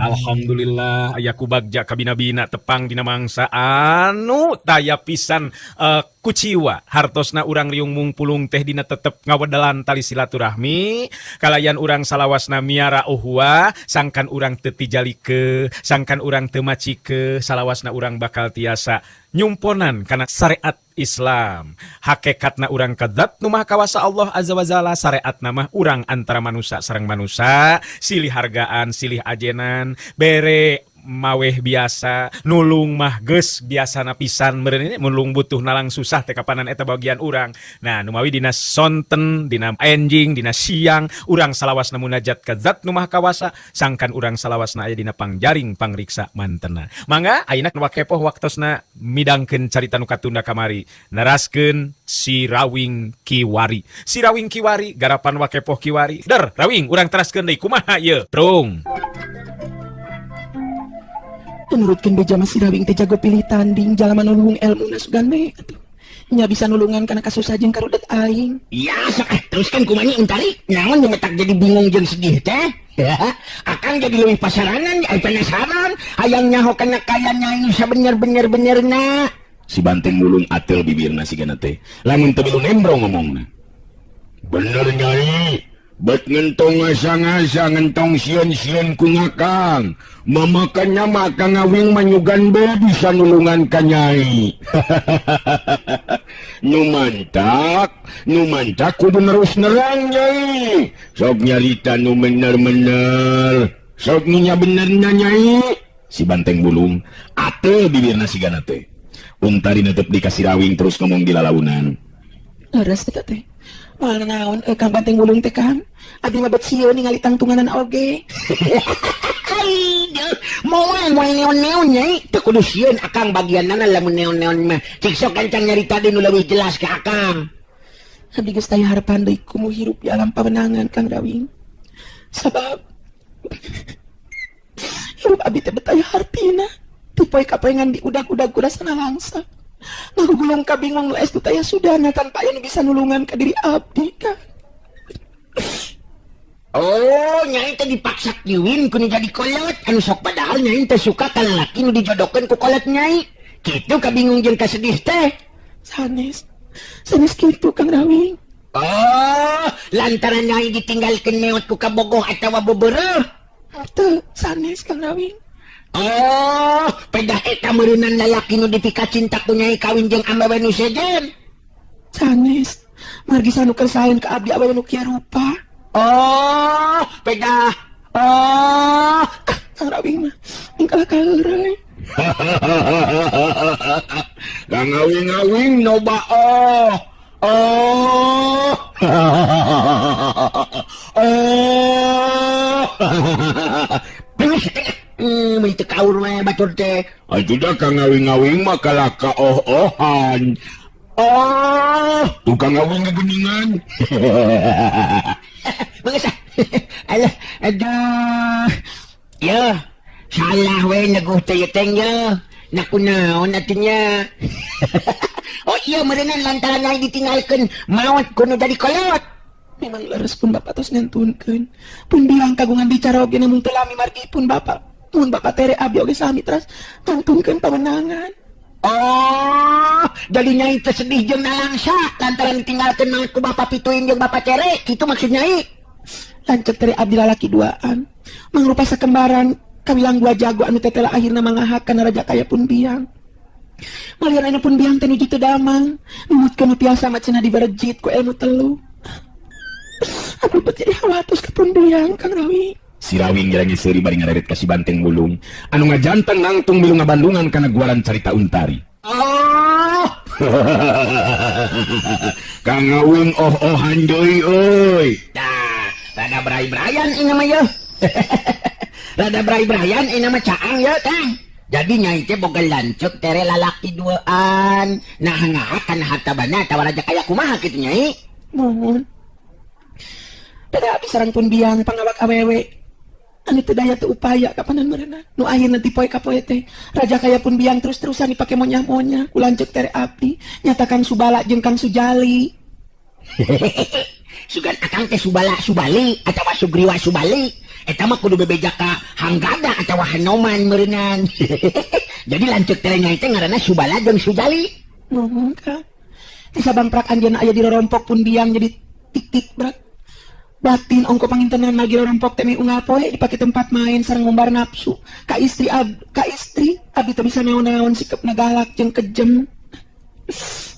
Alhamdulillah aya ku bagja kabina-bina tepang dina mangsa anu taya pisan kuciwa hartosna urang riung mungpulung teh dina tetep ngawedalan tali silaturahmi kalayan urang salawasna miara uhwa sangkan urang teu tijalike sangkan urang teu macike salawasna urang bakal tiasa nyumponan kana syariat Islam hakikatna urang kadzat nu maha kawasa Allah azza wa jalla syariatna mah urang antara manusia sareng manusia silih hargaan silih ajenan bere maweh biasa nulung mah geus biasana pisan meureun ini nulung butuh nalang susah teh kapanan eta bagian urang. Nah nu mawi dina sonten dina enjing dina siang urang salawasna munajat ka zat nu maha kawasa sangkan urang salawasna aya dina pangjaring pangriksa mantena. Mangga ayeuna nu kepoh waktosna midangkeun carita nu katunda kamari neraskeun si Rawing Kiwari. Si Rawing Kiwari garapan wakepoh Kiwari. Der Rawing urang teraskeun deui kumaha ieu? Prung. Menurutkan beja masih Rawing teh jago pilih tanding jalaman nulung ilmu nasugan we nya bisa nulungan karena kasus aja yang karudet aing ya sak teruskan kumani untari naon nyemetak jadi bingung jeung sedih teh ya akan jadi leuwih pasaranan aya penasaran hayang nyaho kana kaya nyai sabener-bener-benerna si Banteng Mulung atel bibirna sigana teh lamun teu bilu nembrong ngomongna bener nyai bet ngentong asa-asa ngentong sieun-sieun ku ngakang mamakannya maka ngawing manyugan be bisa nulungan ka nyai nu mantak kudu nerus nerang nyai sok nyarita nu bener-bener sok nya benernya nyai si Banteng Bulung ate bibirna sigana teh untari netep dikasih Rawing terus ngomong di lalaunan leres eta teh mal naon Kang Banteng Bulung teh kan abdi mah bet sieun ningali tangtunganan oge moal neon-neon nyai teu kudu sieun akang bagiannana lamun neon-neon mah cek sok kancang nyarita deui nu leuwih jelas ka akang abdi geus taya harapan deui kumu hirup di alam pawenangan Kang Rawing sabab hirup abdi teh betaya hartina teu poe kapengan di udag-udag kurasana langsa ngagulung kabingung nu estu taya sudahna tanpa aya nu bisa nulungan ka diri abdi Kang. Oh, nyai teh dipaksa nyuwin ku jadi kolot anu sok padahal nyai teh suka ka lalaki nu dijodohkeun ku kolot nyai. Kitu kabingung jeung kasedih teh. Sanes kitu Kang Rawing. Oh, lantaran nyai ditinggalkeun meot ku kabogoh atawa bebereuh. Teu sanes Kang Rawing. Oh, pedah eta meureunan lalaki nu dipika cinta ku nyai kawin jeung awewe nu sejen. Sanes, margi sanu kersaeun ka abdi awewe nu kieu rupa. Oh, pedah. Oh, Kang Rawing mah ingkah kaeureui. Kang ngawing-ngawing noba oh. Oh. Oh. May tekaur we batur teh. Atuh dah Kang ngawing-ngawing mah kalaka oh-ohan. Oh, tukang ngawing gegeningan. Bangsa. Alah, aduh. Ya, salah we naguh teh teng ya. Nakunaon atunya. Oh iya meureunan lantaran nyai ditinggalkeun maot kuno jadi kolot. Memang leres pun bapak tos nentunkeun. Pun bilang kagungan bicara oge namun teu lami margi pun bapak. Mun bapak tere abdi oge sami teras nentunkeun pawenangan. Oh, jadi nyai teh sedih jeung nalangsa lantaran ditinggalkeun maot ku bapak pituin jeung bapak tere. Kitu maksud nyai. Lanceuk tere abdi lalaki duaan. Mangrupa sakembaran kawilang dua jago anu teh tela akhirna mangahak kana raja kaya pun biang. Malian anu pun biang teh nuju teu damang. Numutkeun piasa mah cenah diberejit ku ilmu telu. Aku bet jadi hawatus ke pun biang Kang Rawing. Si Rawing ngirangi seuri bari ngarerit ka si Banteng Bulung anu ngajanteng nangtung milu ngabandungan kana guaran carita untari. Oh. Kang Rawing oh-ohan deui euy. Tah, rada brai-braian ini mah yeuh. Rada brai-braian ini mah caang yeuh teh. Jadi nyai teh boga lanceuk tere lalaki duaan. Nah ngahak kana hartabana atawa raja kaya kumaha kitu nyai? Mohon. Pada abdi sareng pun biang pangawak awewe. Anu teu daya teu upaya kapanan meureunan. Nu akhirna ti poe ka poe teh raja kaya pun biang terus-terusan dipake monyah-monyah ku lanceuk tere abdi nyatakan Subala jeung Kang Sujali. Sugan akang teh subala subali atawa sugriwa subali. Eta mah kudu bebeja ka hanggada atawa hanoman meureunan. Jadi lanceuk teh nya teh ngaranna subala jeung sujali. Ngomong ka. Ti sabang prak anjeunna aya di rorompok pun biang jadi tik-tik brak. Batin ongko pangintenan lagi rorompok teh unggal poe dipake tempat main sareng ngumbar nafsu. Ka istri abi teu bisa naon-naon sikepna galak jeung kejem.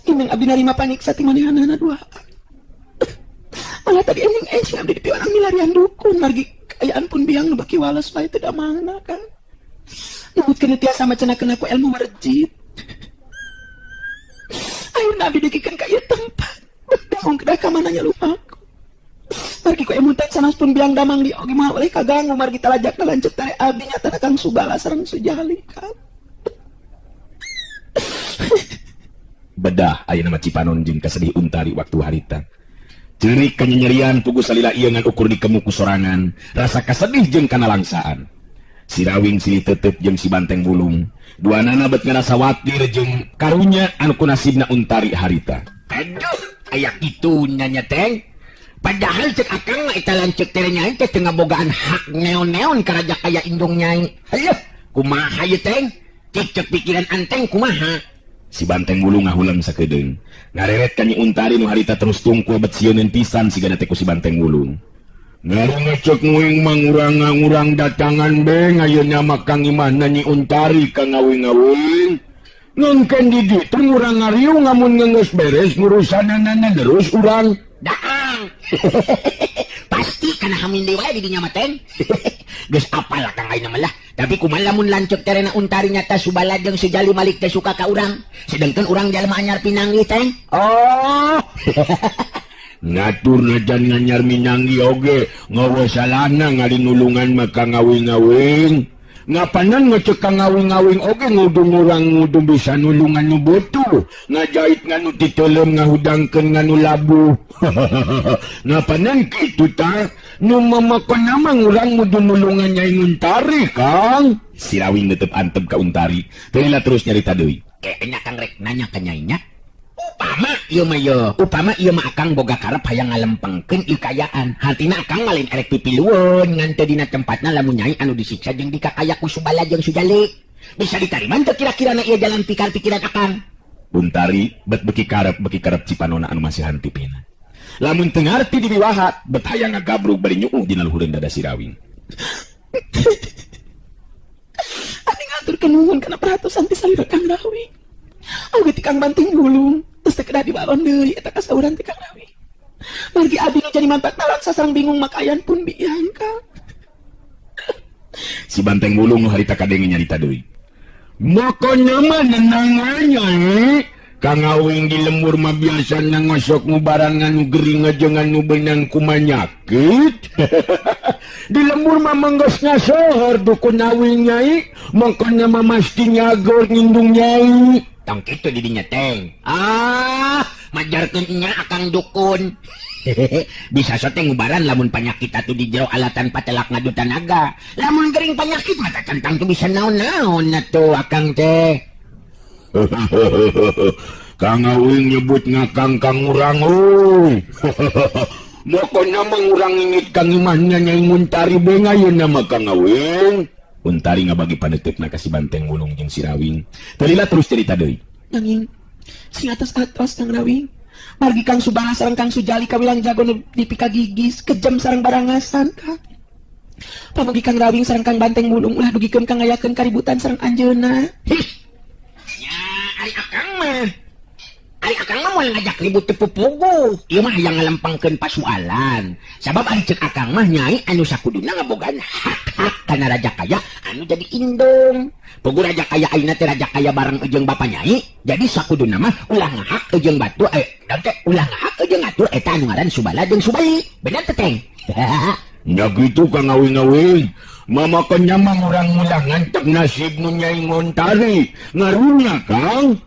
Imeng abi narima paniksa ti manehanana duaan. Malah tadi enjing abdi di orang milarian dukun margi kayaan pun biang nu baki wales bae teu damangna kan. Nuhutkeun tiasa macenakeun aku ilmu marjit. Ayeuna abdi degikeun ka ieu tempat. Daung kedah ka mananya lupaku. Margi ku emutan sanes pun biang damang di oge mah oleh kaganggu margi talajakna lanceuk tare abdi nyata kang Subala sareng Sujali kan. Bedah ayeuna mah Cipanon jeung kasedih Untari waktu harita. Ceurik kanyerian pugu salila ieu ngan ukur di kemuku sorangan, rasa kasedih jeung kana langsaan. Si Rawing silih teuteup jeung si Banteng Bulung, duanana bet ngarasa watir jeung karunya anu ku nasibna Untari harita. Aduh, aya kitu nya teh. Padahal cek akang mah eta lanceuk teh nyai teh teu ngabogaan hak neon-neon ka raja kaya indung nyai. Hayu, kumaha ieu teh? Cek pikiran anteng kumaha? Si Banteng Bulung ngahulang sakedeung. Ngareret ka Nyi Untari nu harita terus tungkul bet sieuneun pisan sigana teh ku si Banteng Bulung. Ngecek nguing mangurang datangan be ngayeuna mah kang imahna Nyi Untari ka ngawing-ngawing. Ngengken di ditu ngurang ngariung ngamun geus beres ngurusanana terus urang. Daang. Pasti kana hamindi wae di dinya mah teh. Geus apal kang ayeuna mah lah. Tapi kumaha lamun lanceuk terena Untari nyata Subala jeung Sujali Malik teh suka ka urang. Sedengkeun urang jalma anyar pinanggi teh. Oh. Ngatur najan nganyar minanggi oge ngawa salahna ngalinulungan mah ka ngawing-ngawing. Ngapanan ngecek ka ngawing-ngawing oge ngudu urang ngudu bisa nulungan nu butuh. Ngajait nganu titeulem ngahudangkeun nganu labuh. Ngapanan kitu ta? Nu mamakon nama urang ngudu nulungan Nyai Untari, Kang. Si Rawing netep antep ka Untari. Teula terus nyarita deui. Kayaknya Kang rek nanya ka Nyai nya. Upama ieu mah akang boga karep hayang ngalempengkeun ieu kayaan. Hatina akang malin erek pipilueun ngan teu dina tempatna lamun Nyai anu disiksa jeung dikakaya ku Subala jeung Sujali. Bisa ditarima teu kira-kirana ieu jalan pikar pikiran akang? Untari bet beki karep Cipanona anu masih hantipina. Lamun teu ngarti di wiwahat bet hayang ngagabrug bari nyuuh dina luhureun dada si Rawing. Adi ngaturkeun nuhun kana perhatosan ti salira Kang Rawing. Oge ti Kang Banting Bulung. Terus teh kedah dibalon deui eta kasauran ti Kang Rawing. Margi abdi nu jadi manfatna laksa sareng bingung makayan pun biang Kang. Si Banteng Bulung nu harita kadenge nyarita deui. Makanya mah nenanganya Kang Awing di lembur mah biasa ngosok ngubaran nganu gering jeung nganu beunang kumanyakit. Di lembur mah manggeus ngasohor dukun Awing Nyai, makanya mah masti nyagor ngindung Nyai. Tong kitu di dinya teh. Majarkeun nya akang dukun. Bisa sote ngubaran lamun panyakit atuh di jero alatan patelak ngadu tanaga. Lamun gering panyakit mah tantang tuh bisa naon-naon atuh akang teh. Kang Awing nyebut ngakang kang urang euy. Mokona mah urang ingit kang imahnya Nyai Untari be ngayeuna mah Kang Awing. Untari ngabagi paneutupna ka si Banteng Bulung jeung si Rawing. Talila terus cerita deui. Nanging sing atos-atos Kang Rawing. Margi Kang Subala sareng Kang Sujali kawilang jago di pika gigis, kejam sareng barangasan Kang. Pamugi Kang Rawing sareng Kang Banteng Bulung ulah dugikeun Kang ngayakeun kaributan sareng anjeunna. Ya, ari akang mah moal ngajak ribut teu pupugu. Ieu mah hayang ngalempengkeun pasualan. Sabab ari ceuk akang mah Nyai anu sakuduna ngabogaan hak-hak kana raja kaya anu jadi indung. Pugu raja kaya ayeuna teh raja kaya bareng jeung bapa Nyai, jadi sakuduna mah ulah ngahak jeung batu ulah ngahak jeung ngatur eta anu ngaran Subala jeung Subali. Bener teh Teng? Nya kitu Kang Awing. Mamakannya mah urang ulah ngantep nasib nu Nyai Untari. Ngarunya Kang.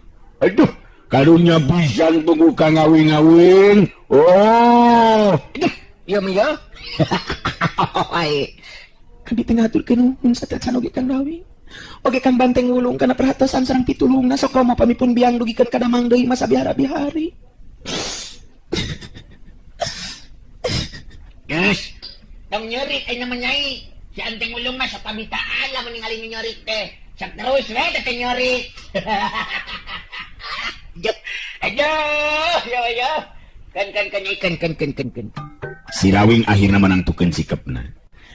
Aduh, karunya pisan tunggu Kang Awing. Oh, Ieu mah ya. Abi teh ngaturkeun nuhun satecan oge Kang Rawing. Oge Kang Banteng Bulung kana perhatosan sareng pitulungna sok komo pamipun biang dugikeun ka damang deui masa bihara-bihari. Yes. Tong nyerit ay naman nyai. Si Anteng Ulong mas sa pabitaan lang meninggalin nyerit teh. Sak terus we teh nyerit. Aduh, ya. Kan. Si Rawing akhirnya menangtukeun sikepna.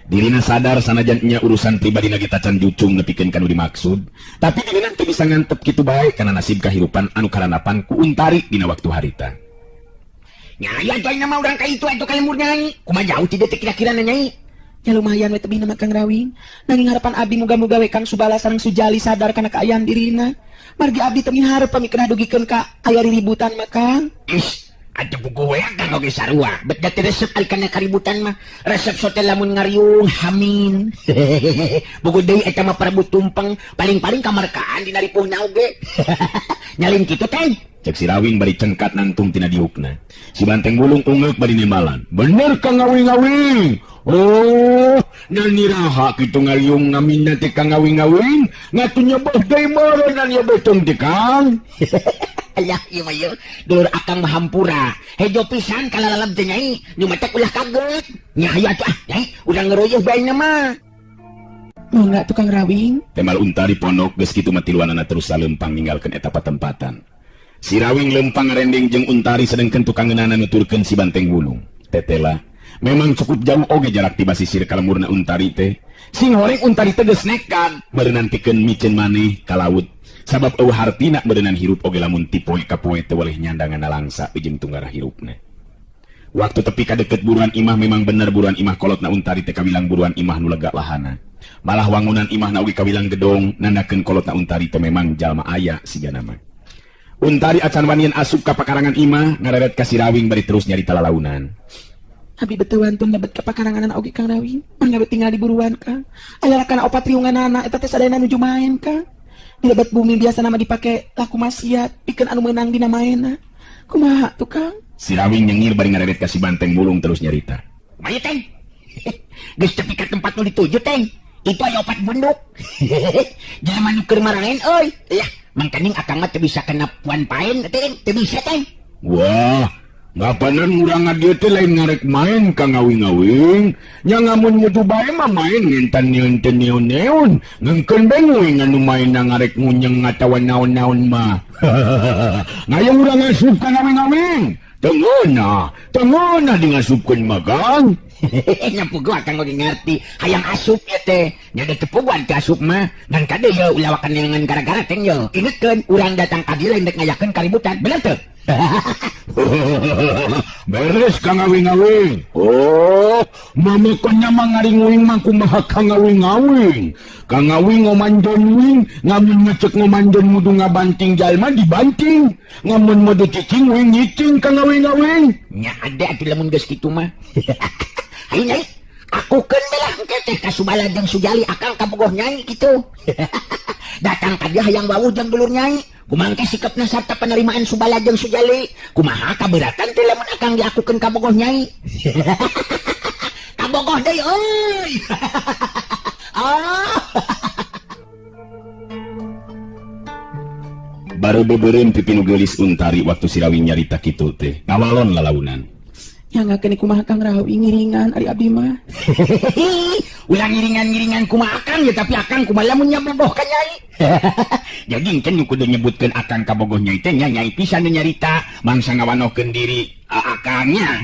Dirina sadar sanajan nya urusan pribadi kita can jucung nepikeun kanu dimaksud, tapi dirina teu bisa ngantep kitu bae kana nasib kahirupan anu karanapan ku Untari dina waktu harita. Nyai atuh ayeuna mah urang ka itu atuh kalemur nyai. Kumaha jauh ti teh kira-kira nyai? Ya lumayan we tebih nama Kang Rawing. Nanging harapan abdi muga-muga we Kang Subala sareng Sujali sadar kana kaayaan dirina. Margi abdi teu miharep pami kena dugikeun ka aya riributan mah Kang. Is, atuh buku we Kang oge sarua. Bet da resep ari kana kaributan mah. Resep sote lamun ngariung hamin. Buku deui eta mah Prabu Tumpeng paling-paling kamarkaan dina ripuhna oge. Nyalin kitu teh. Cek si Rawing bari cengkat nangtung tina diukna. Si Banteng Bulung ungeuk bari nimalan. Bener Kang Ngawing-ngawing. Oh, naniraha kitu ngariung ngaminna teh Kang Ngawing-ngawing. Ngatu nyebeh deui meureun nan ya betong teh Kang. Alah ieu mah yeuh dulur akang mah hampura. Hejo pisan kalalalab teh nyai. Nu mah teh ulah kaget. Nya aya atuh nyai udah ngeroyeuh bae mah. Mangga tukang Rawing. Temal Untari ponok geus kitu mah tiluanana terus saleumpang ninggalkeun eta patempatan. Si Rawing lempang ngarendeng jeung Untari sedengkeun tukang ngeunana nuturkeun si Banteng Bulung. Tetela, memang cukup jauh oge jarak ti basisir kalemurna Untari teh. Sing horeng Untari teh geus nekat beureunan pikeun micen maneh ka laut. Sabab eueuh hartina beureunan hirup oge lamun ti poe ka poe teh waleh nyandanganna langsa jeung tunggara hirupna. Waktu tepi ka deukeut buruan imah memang bener buruan imah kolotna Untari teh kawilang buruan imah nu lega lahana. Malah wangunan imahna oge kawilang gedong nandakeun kolotna Untari teh memang jalma aya sigana mah. Untari acan wanian asup ka pakarangan imah ngareret ka si Rawing bari terus nyarita lalaunan. Abi betuan tun lebet ka pakaranganan oge Kang Rawing. Mangga tinggal di buruan Kang. Aya kana opat riunganana eta teh sadayana nuju main Kang. Di lebat bumi biasa nama dipake laku maksiat pikeun anu meunang dina maena. Kumaha tuh Kang? Si Rawing nyengir bari ngareret ka si Banteng Bulung terus nyarita. Kumaha teh? Geus tepi ka tempat nu dituju teh. Itu aya opat bunduk. Jelema nu keur maraen euy. Yah, mangkaning akang mah teu bisa kena puan paen teh, teu bisa teh. Wah, ngapanan urang dieu teh lain ngarek main Kang Ngawing-ngawing. Nya ngamun mutu bae mah main ngintan neon-neon. Ngengkeun bae nguing anu main ngarek ngunyeng atawa naon-naon mah. Ngayong urang asup Kang Ngawing-ngawing. Tengona di ngasupkeun mah Kang. Nya puguh akang oge ngarti hayang asup ya teh. Nya da teu puguhan teh asup mah. Dan kade yeuh ulawakan neangan gara-gara teh yeuh. Ingetkeun urang datang ka dieu lain dek ngayakeun kaributan. Bener teu? Beres Kang Ngawing-ngawing. Oh, mamekonnya mah ngaring-nguing mah kumaha Kang Ngawing-ngawing. Kang Ngawing ngomanjon wing, ngamun ngecek ngomanjon mudu ngabanting jalma dibanting. Ngamun mudu cicing wing nyicing Kang Ngawing-ngawing. Nya ada atuh lamun geus kitu mah. Ayo nyai, aku kendelah teh ka Subala jeung Sujali akang kabogoh nyai kitu. Datang ka dia hayang wawuh jeung dulur nyai. Kumaha teh sikepna sarta penerimaan Subala jeung Sujali? Kumaha kaberatan teh lamun akang diakukeun kabogoh nyai? Kabogoh deui euy. Baru beubeureun pipinu geulis Untari waktu si Rawing nyarita kitu teh. Ngawalon lalaunan. Ya nggak kene kumaha Kang Rawing ngiringan ari abdi mah. Ulang ngiringan-ngiringan kumaha akang ya tapi akang kumaha lamun nyabogoh ka nyai. Jadi engkeun kudu nyebutkeun akang kabogoh nyai teh nyai pisan nyarita mangsa ngawanohkeun diri akangnya.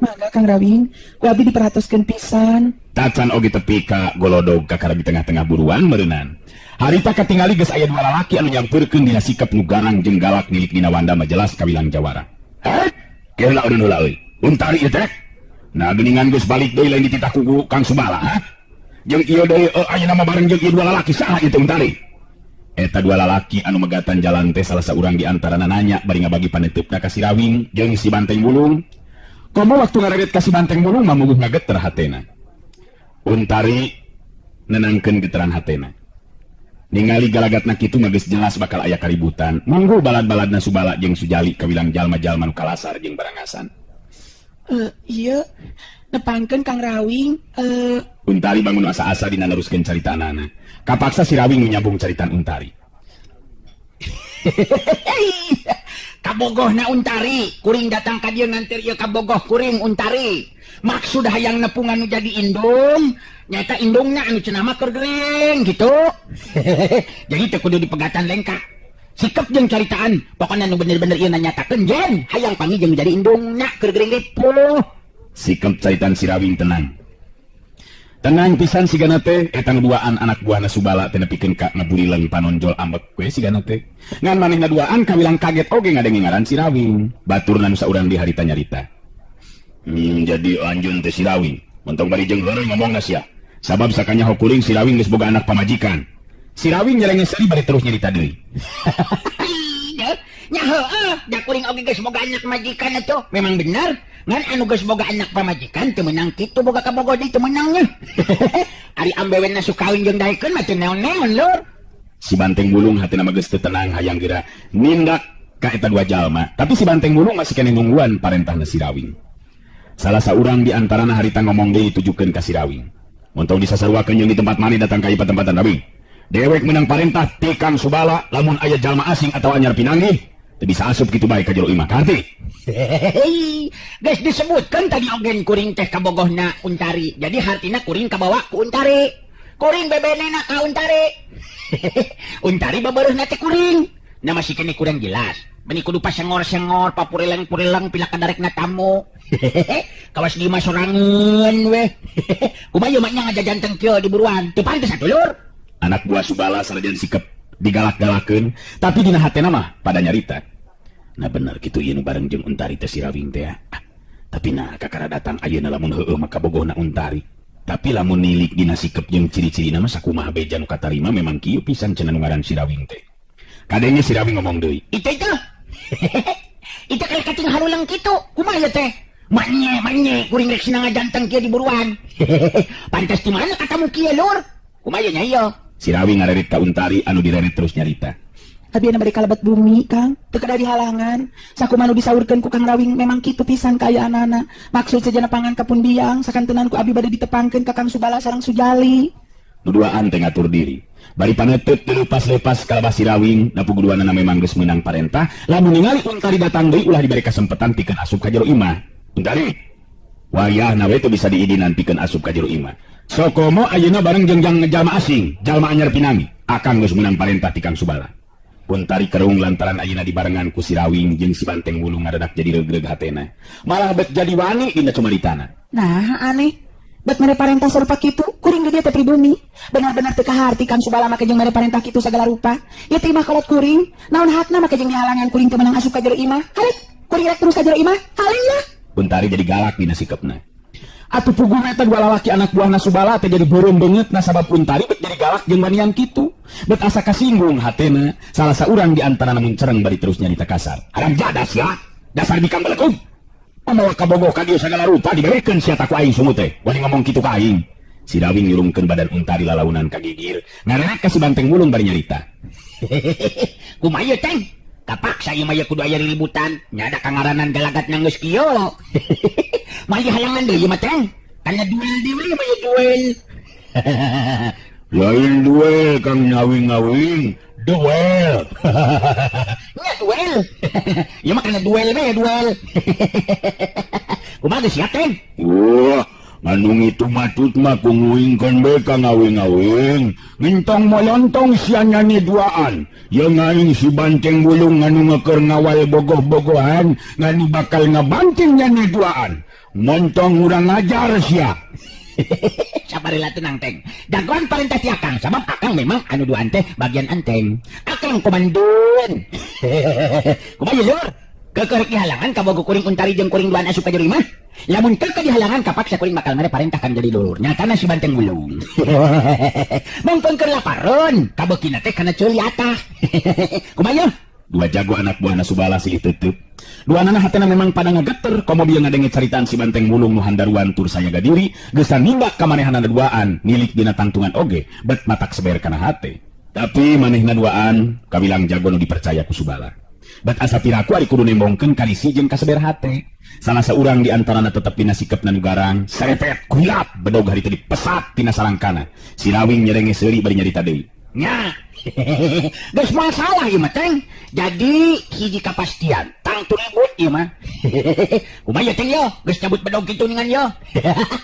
Mangga Kang Rawing, ku abdi diperatoskeun pisan. Tacan oge tepi ka golodog kakara di tengah-tengah buruan meureunnan. Harita katingali geus aya dua lalaki anu nyampeurkeun dina sikap nu garang jeung galak milik dina Wanda mah jelas kawilang jawara. Kela udah nula euy. Untari ieu teh. Nah geuningan geus balik deui lain dititah ku Kang Subala, ha? Jeung ieu deui aya nama bareng jeung ieu dua lalaki saha ieu teh Untari? Eta dua lalaki anu megatan jalan teh salah saurang di antarana nanya bari ngabagi paneteupna ka si Rawing jeung si Banteng Bulung. Komo waktu ngareget ka si Banteng Bulung mah muguh ngageter hatena. Untari nenangkeun geteran hatena. Ningali galagatna kitu mah geus jelas bakal aya kaributan. Manggo balad-baladna Subala jeung Sujali kawilang jalma-jalma nu kalasar jeung barangasan. Iya, nepangkeun Kang Rawing. Untari bangun asa-asa dina neruskeun caritanana. Kapaksa si Rawing nyambung caritan Untari. kabogoh na untari kuring datang ka dieu ngantir ieu kabogoh kuring untari maksud hayang nepungan nu jadi indung nyata indungna anu cenah mah keur gering gitu. Jadi teu kudu dipegatan lengkap sikap jeung caritaan pokoknya nu bener-bener ieu nyatakeun jen hayang panggih jeung jadi indungna keur gering depo. Sikap caritaan si Rawing tenang pisan sigana teh eta duaan anak buahna Subala teh nepikeun ka ngaburileung panonjol ambek we sigana teh ngan manehna duaan kawilang kaget oge ngadenge ngaran si Rawing baturna nu saurang di harita nyarita. Jadi anjeun teh si Rawing mentong bari jeung heureuy ngomongna sia sabab sakanya kuring si Rawing geus boga anak pamajikan. Si Rawing nyelenge seuli bari terus nyarita deui. Nya heueuh da kuring oge geus boga anak majikan atuh memang bener ngan anu geus boga anak pamajikan teu meunang kitu boga kabogoh deui teu meunang nya. Ari ambewenna sukawin jeung daekeun mah teu naon-naon lur. Si Banteng Bulung hatina mah geus teu tenang hayang geura nindak ka eta dua jalma tapi si Banteng Bulung masih keneh nungguan parentahna si Rawing. Salah saurang di antarana harita ngomong deui tujukeun ka si Rawing. Montong disasaruakeun jeung di tempat maneh datang ka ieu tempatan Rawing. Dewek menang parentah ti Kang Subala lamun aya jalma asing atawa anyar pinanggih teu bisa asup kitu bae ka jero imah karti. Guys disebutkan tadi ogen kuring teh kabogohna untari jadi hartina kuring kabawa ku untari kuring bebenena ka untari. Untari babeureuhna teh kuring na masih kene kurang jelas beni kudu pasengor-sengor papureleng-pureleng pila kadarekna tamu. Kawas di mah sorangeun we. Kumaha mah nya ngajajanteng kieu di buruan teu pantes atuh lur. Anak buah Subala sanajan sikep digalak-galakeun tapi dina hatena mah pada nyarita. Nah bener kitu ieu nu bareng jeung Untari teh si Rawing teh. Tapi nah kakara datang ayeuna lamun heueuh mah kabogohna Untari. Tapi lamun nilik dina sikep jeung ciri-cirina mah sakumaha beja nu katarima memang kieu pisan cenah nu ngaran si Rawing teh. Kadenge si Rawing ngomong deui. Itu. Itu kali kating harulang kitu. Kumaha teh? Manye kuring rek sinang ngajanteng kieu di buruan. Pantes di mana katamu kieu lur? Kumaha nya ieu? Si Rawing ngarerit ka Untari anu direret terus nyarita. Abiana bari kalabat bumi Kang teu kada dihalangan sakumaha nu disaurkeun ku Kang Rawing memang kitu pisan kayaanana maksud sajana pangan kapun biang sakantenan ku abi bade ditepangkeun ka Kang Subala sareng Sujali. Nu duaan teh ngatur diri bari paneuteup teu lepas-lepas kalabah si Rawing napuguduanana memang geus meunang parentah lamun ningali Untari datang deui ulah diberi kasempetan pikeun asup ka jero imah. Untari wayahna we teu bisa diidinan pikeun asup ka jero imah. Sokomo ayeuna bareng jeung jalma asing jalma anyar pinangi akang geus meunang parentah ti Kang Subala. Untari kerung lantaran ayeuna dibarengan ku si Rawing jeung si Banteng Bulung ngadadak jadi reug-reug hatena malah bet jadi wani dina cumaritana. Nah aneh bet mere parentah sarupa kitu kuring gede teh pribumi benar-benar teu kaharti Kang Subala make jeung mere parentah kitu sagala rupa ieu teh imah kolot kuring naon hakna make jeung dihalangan kuring teu meunang asup ka jero imah halit kuring rek terus ka jero imah haling lah. Untari jadi galak dina sikepna. Atuh puguna eta dua lalaki anak buahna Subala teh jadi beureum beungeut nasabab Untari bet jadi galak jeung wanian kitu. Bet asa kasinggung hatena salah saurang di antara namun cereng bari terus nyarita kasar. Harang jadas ya, dasar bikang belekung. Pamawa kabogoh ka dieu sagala rupa diberekeun sia ta ku aing sumut teh. Wani ngomong kitu ka aing. Si Rawing nyurungkeun badan Untari lalaunan ka gigir. Ngarenak ka si Banteng Bulung bari nyarita. Kumaha ieu teh? Kapaksa ieu mah kudu aya rilibutan. Nya ada kangaranan galagatna geus kieu. Mali halangan deui mah teh. Kana duel deui mah duel. Lain duel Kang Ngawing-ngawing, duel. Nya duel. Ieu mah kana duel we duel. Kumaha geus sia teh? Wah, nganu itu matut mah kungwingkeun bae Kang Ngawing-ngawing. Ngintong molontong sia nyanyi duaan. Yang aing si Banteng Bulung nganu ngeukeur ngawal bogoh-bogohan, nganu bakal ngabanting nyanyi duaan. Montong urang ngajar sia. Sabarila tenang teng. Dagoan parentah ti akang sabab akang memang anu duaan teh bagian anteng. Akang komandoan. Kumaha ieu lur? Kekerek dihalangan kabogoh kuring Untari jeung kuring duaan asup ka jero imah. Lamun teu dihalangan kapaksa kuring bakal mere parentah kang jadi lulur. Nyatana si Banteng Bulung. Mongkon keur laparon, kabeukina teh kana ceuli atah. Kumaha ieu? Dua jago anak buahna Subala silih teuteuk. Duanana hatena memang pada ngageter komo bieu ngadenge caritaan si Banteng Bulung nu handaruan tur sayaga diri geus nimbak ka manehanna duaan milik dina tangtungan oge bet matak seber kana hate. Tapi manehna duaan kawilang jago nu dipercaya ku Subala. Bet asa piraku ari kudu nembongkeun ka risi jeung ka seber hate. Salah saurang di antarana tetep dina sikepna nu garang serepet kulap bedog harita dipesat tina salangkana. Si Rawing nyerenge seuri bari nyarita deui. Nya. Geus masalah ieu mah teh. Jadi hiji kapastian. tukang turibut ieu mah. Kumaha teh yo, geus cabut bedog kitu ningan yo.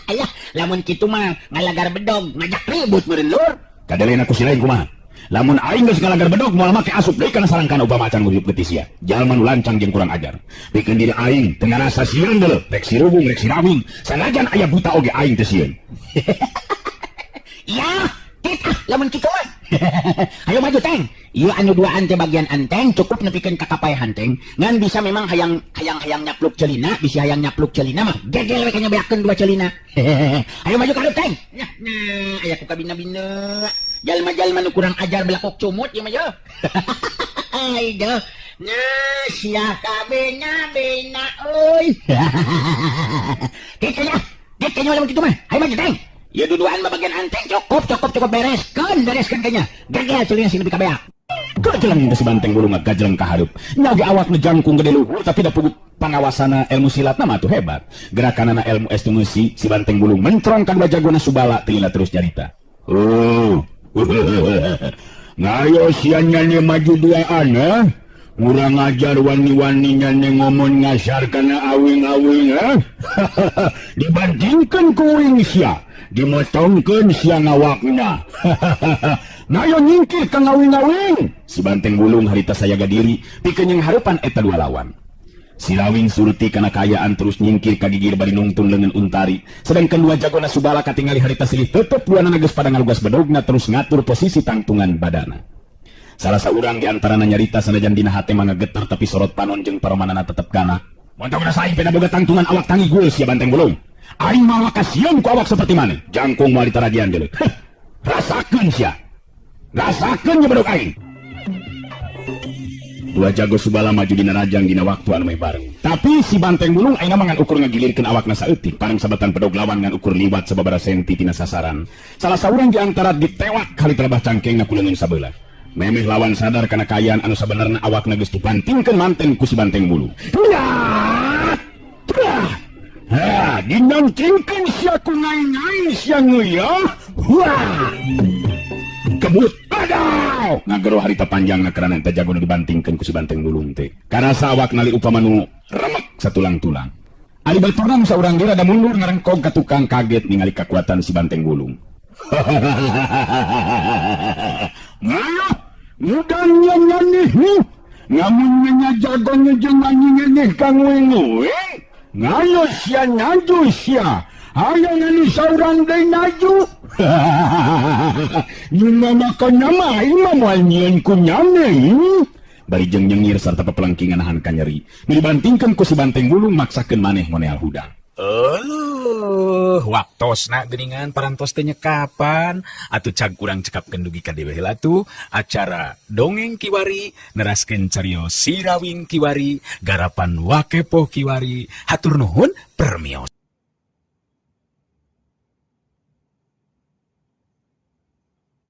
Aya, lamun kitu mah ngalagar bedog, ngajak ribut meureun lur. Kadalian aku silain kumaha. Lamun aing geus ngalagar bedog moal make asup deui kana sarangkana upama acan ngurip geutis sia. Jalma nu lancang jeung kurang ajar. Pikeun diri aing teu ngarasa sieun deuleu, rek sirubung rek sirawing. Sanajan aya buta oge aing teu sieun. Ya, kita lamun kitu mah. Ayo maju teng. Ieu anu duaan teh bagian anteng cukup nepikeun kakapayahan teng. Ngan bisa memang hayang nyapluk celina, bisa hayang nyapluk celina mah gegel we nya beakeun dua celina. Ayo maju ka teng. Nah, aya ku kabina-bina. Jalma-jalma nu kurang ajar belakok cumut ieu mah yo. Ayo. Nah, sia kabina-bina euy. Kitu nya. Kitu nya lamun kitu mah. Ayo maju teng. Ya duduan bagian anteng cukup bereskan kayaknya gagal celina sini kabeak Gajelang si Banteng Bulung gajelang kaharup. Nyagi awak jangkung gede luhur tapi da pugut pangawasana ilmu silatna mah atuh hebat. Gerakanana ilmu estimasi si Banteng Bulung mencerongkan bajagona subala tilila terus jarita. Oh. Ngayo sian nyanyi maju duaan ha? Ngurang ajar wani-waninya ngomong ngasar kana awing-awing ha? Dibandingkan kuing sia dimotongkeun sia ngawakna. Ngayo nyingkir ka ngawing-ngawing. Si Banteng Bulung harita sayaga diri pikeun yang harupan eta dua lawan. Si Lawing surti kana kayaan terus nyingkir ka gigir bari nungtun leungeun untari. Sedangkan dua jagona subala katingali harita silih tetep duanana geus pada ngalugas bedogna terus ngatur posisi tangtungan badana. Salah saurang di antarana nyarita sanajan dina hate mangga getar tapi sorot panon jeung paramanana tetep kana. Montongna saing peda boga tangtungan awak tangi gul sia Banteng Bulung. Aing mah makasieun ku awak seperti mana? Jangkung moal ditaragian deuleu. Rasakeun sia. Rasakeun nya bedog aing. Dua jago subala maju dina rajang dina waktu anu meh bareng. Tapi si Banteng Bulung ayeuna mah ngan ukur ngagilirkeun awakna saeutik parang sabetan pedog lawan ngan ukur liwat sababaraha senti tina sasaran. Salah saurang di antara ditewak kali terabah cangkengna ku leungeun sabeula. Memeh lawan sadar kana kayaan anu sabenerna awakna geus dibantingkeun manten ku si Banteng Bulung. Ha, dinangtingkeun sia ku ngai-ngai sia nguya. Wah. Kebut adaw ngagero harita panjang ngakerana eta jago nu dibantingkeun ku si Banteng Bulung teh. Karasa awakna li upama nu remek satulang-tulang. Ari baturna nu saurang ge rada mundur ngarengkog ka tukang kaget ningali kakuatan si Banteng Bulung. Ngayo, mudan nyanyi nih. Ngamun nya jago nya jeung nyanyi kang wing-wing. Ngayo sia nyaju sia. Ayo ngani saurang deui naju. Nyuna makanya mah imam moal nyieun ku nyane. Bari jeung nyengir sarta pepelengkingan nahan ka nyeri. Dibandingkeun ku si Banteng Bulung maksakeun maneh moneal hudang. Waktosna geuningan parantos teh nyekapan atuh cag urang cekapkeun dugi ka dewe heula tuh acara dongeng kiwari neraskeun cariyos si Rawing kiwari garapan Wakepoh kiwari hatur nuhun permios.